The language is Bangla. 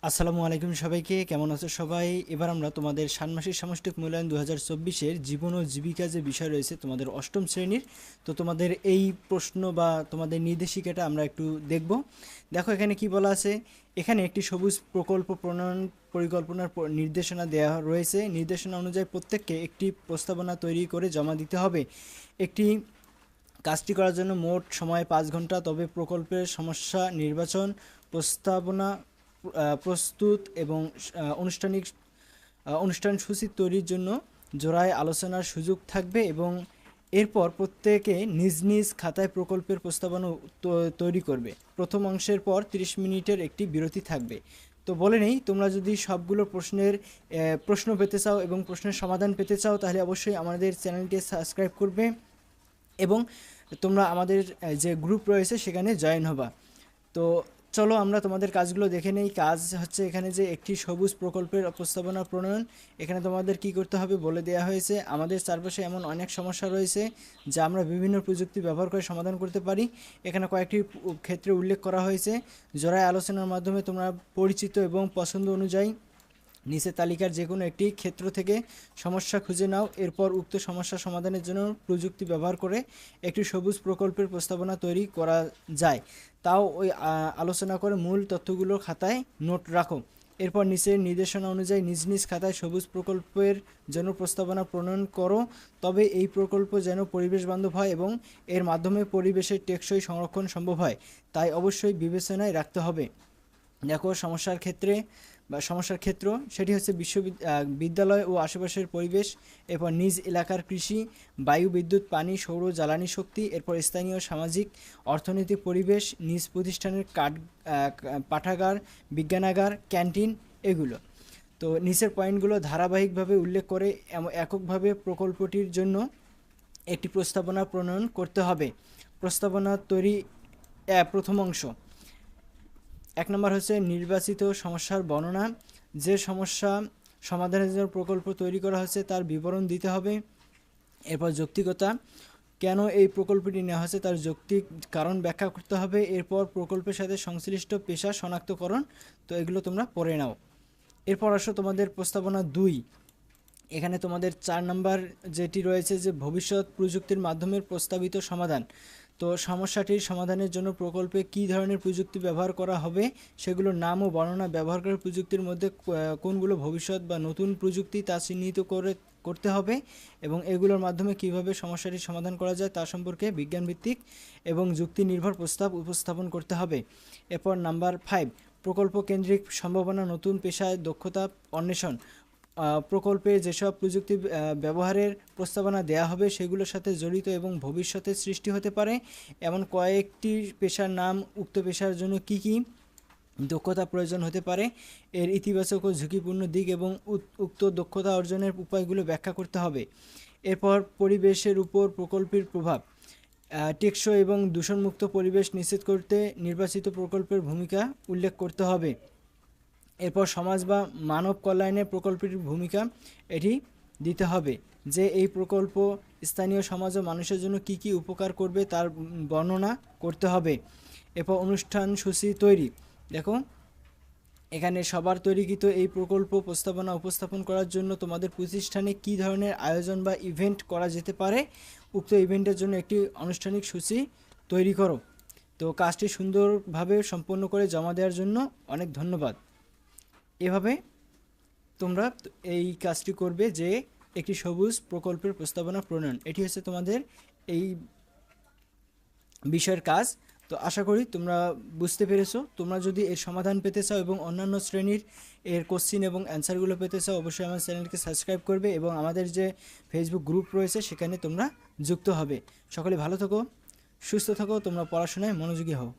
আসসালামু আলাইকুম সবাইকে, কেমন আছো সবাই? এবার আমরা তোমাদের ষান্মাসিক সামষ্টিক মূল্যায়ন 2024-এর জীবন ও জীবিকা যে বিষয় রয়েছে তোমাদের অষ্টম শ্রেণীর, তো তোমাদের এই প্রশ্ন বা তোমাদের নির্দেশিকাটা আমরা একটু দেখব। দেখো এখানে কি বলা আছে। এখানে একটি সবুজ প্রকল্প প্রণয়ন পরিকল্পনার নির্দেশনা দেওয়া রয়েছে। নির্দেশনা অনুযায়ী প্রত্যেককে একটি প্রস্তাবনা তৈরি করে জমা দিতে হবে। একটি কাজটি করার জন্য মোট সময় 5 ঘন্টা। তবে প্রকল্পের সমস্যা নির্বাচন, প্রস্তাবনা প্রস্তুত এবং অনুষ্ঠানসূচি তৈরির জন্য জোড়ায় আলোচনার সুযোগ থাকবে এবং এরপর প্রত্যেকে নিজ নিজ খাতায় প্রকল্পের প্রস্তাবনা তৈরি করবে। প্রথম অংশের পর 30 মিনিটের একটি বিরতি থাকবে। তো বলে নেই, তোমরা যদি সবগুলো প্রশ্ন পেতে চাও এবং প্রশ্নের সমাধান পেতে চাও তাহলে অবশ্যই আমাদের চ্যানেলটি সাবস্ক্রাইব করবে এবং তোমরা আমাদের যে গ্রুপ রয়েছে সেখানে জয়েন হবা। তো চলো আমরা তোমাদের কাজগুলো দেখে নেই। কাজ হচ্ছে এখানে যে একটি সবুজ প্রকল্পের প্রস্তাবনা প্রণয়ন। এখানে তোমাদের কি করতে হবে বলে দেওয়া হয়েছে। আমাদের চারপাশে এমন অনেক সমস্যা রয়েছে যা আমরা বিভিন্ন প্রযুক্তি ব্যবহার করে সমাধান করতে পারি। এখানে কয়েকটি ক্ষেত্রে উল্লেখ করা হয়েছে। জোড়ায় আলোচনার মাধ্যমে তোমরা পরিচিত এবং পছন্দ অনুযায়ী নিচের তালিকার যে কোনো একটি ক্ষেত্র থেকে সমস্যা খুঁজে নাও। এরপর উক্ত সমস্যা সমাধানের জন্য প্রযুক্তি ব্যবহার করে একটি সবুজ প্রকল্পের প্রস্তাবনা তৈরি করা যায়। তাও ওই আলোচনা করে মূল তথ্যগুলো খাতায় নোট রাখো। এরপর নিচের নির্দেশনা অনুযায়ী নিজ নিজ খাতায় সবুজ প্রকল্পের জন্য প্রস্তাবনা প্রণয়ন করো। তবে এই প্রকল্প যেন পরিবেশ বান্ধব হয় এবং এর মাধ্যমে পরিবেশের টেকসই সংরক্ষণ সম্ভব হয়, তাই অবশ্যই বিবেচনায় রাখতে হবে। দেখো সমস্যার ক্ষেত্র সেটি হচ্ছে বিদ্যালয় ও আশেপাশের পরিবেশ, এরপর নিজ এলাকার কৃষি, বায়ু, বিদ্যুৎ, পানি, সৌর জ্বালানি শক্তি, এরপর স্থানীয় সামাজিক অর্থনৈতিক পরিবেশ, নিজ প্রতিষ্ঠানের পাঠাগার, বিজ্ঞানাগার, ক্যান্টিন, এগুলো। তো নিচের পয়েন্টগুলো ধারাবাহিকভাবে উল্লেখ করে এককভাবে প্রকল্পটির জন্য একটি প্রস্তাবনা প্রণয়ন করতে হবে। প্রস্তাবনা তৈরি প্রথম অংশ। 1 নম্বর হচ্ছে নির্বাচিত সমস্যার বর্ণনা। যে সমস্যা সমাধানের জন্য প্রকল্প তৈরি করা হচ্ছে তার বিবরণ দিতে হবে। এরপর যৌক্তিকতা, কেন এই প্রকল্পটি নেওয়া হচ্ছে তার যৌক্তিক কারণ ব্যাখ্যা করতে হবে। এরপর প্রকল্পের সাথে সংশ্লিষ্ট পেশা শনাক্তকরণ। তো এগুলো তোমরা পড়ে নাও। এরপর আসো তোমাদের প্রস্তাবনা 2। এখানে তোমাদের 4 নম্বর যেটি রয়েছে যে ভবিষ্যৎ প্রযুক্তির মাধ্যমে প্রস্তাবিত সমাধান। তো সমস্যাটির সমাধানের জন্য প্রকল্পে কী ধরনের প্রযুক্তি ব্যবহার করা হবে সেগুলোর নাম ও বর্ণনা। ব্যবহারকারী প্রযুক্তির মধ্যে কোনগুলো ভবিষ্যৎ বা নতুন প্রযুক্তি তা চিহ্নিত করতে হবে এবং এগুলোর মাধ্যমে কিভাবে সমস্যাটির সমাধান করা যায় তা সম্পর্কে বিজ্ঞানভিত্তিক এবং যুক্তি নির্ভর প্রস্তাব উপস্থাপন করতে হবে। এরপর নাম্বার 5, প্রকল্প কেন্দ্রিক সম্ভাবনা, নতুন পেশায় দক্ষতা অন্বেষণ। প্রকল্পে যেসব প্রযুক্তি ব্যবহারের প্রস্তাবনা দেয়া হবে সেগুলোর সাথে জড়িত এবং ভবিষ্যতে সৃষ্টি হতে পারে এমন কয়েকটি পেশার নাম। উক্ত পেশার জন্য কী কী দক্ষতা প্রয়োজন হতে পারে, এর ইতিবাচক ও ঝুঁকিপূর্ণ দিক এবং উক্ত দক্ষতা অর্জনের উপায়গুলো ব্যাখ্যা করতে হবে। এরপর পরিবেশের উপর প্রকল্পের প্রভাব। টেকসই এবং দূষণমুক্ত পরিবেশ নিশ্চিত করতে নির্বাচিত প্রকল্পের ভূমিকা উল্লেখ করতে হবে। এরপর সমাজ বা মানব কল্যাণে প্রকল্পটির ভূমিকা এটি দিতে হবে, যে এই প্রকল্প স্থানীয় সমাজ ও মানুষের জন্য কী কী উপকার করবে তার বর্ণনা করতে হবে। এরপর অনুষ্ঠান সূচি তৈরি। দেখো এখানে সবার তৈরিকৃত এই প্রকল্প প্রস্তাবনা উপস্থাপন করার জন্য তোমাদের প্রতিষ্ঠানে কী ধরনের আয়োজন বা ইভেন্ট করা যেতে পারে, উক্ত ইভেন্টের জন্য একটি আনুষ্ঠানিক সূচি তৈরি করো। তো কাজটি সুন্দরভাবে সম্পন্ন করে জমা দেওয়ার জন্য অনেক ধন্যবাদ। এভাবে তোমরা এই কাজটি করবে, যে একটি সবুজ প্রকল্পের প্রস্তাবনা প্রণয়ন। এটি হচ্ছে তোমাদের এই বিষয়ের কাজ। তো আশা করি তোমরা বুঝতে পেরেছো। তোমরা যদি এর সমাধান পেতে চাও এবং অন্যান্য শ্রেণীর এর কোশ্চিন এবং অ্যান্সারগুলো পেতে চাও অবশ্যই আমার চ্যানেলকে সাবস্ক্রাইব করবে এবং আমাদের যে ফেসবুক গ্রুপ রয়েছে সেখানে তোমরা যুক্ত হবে। সকলে ভালো থাকো, সুস্থ থাকো, তোমরা পড়াশোনায় মনোযোগী হও।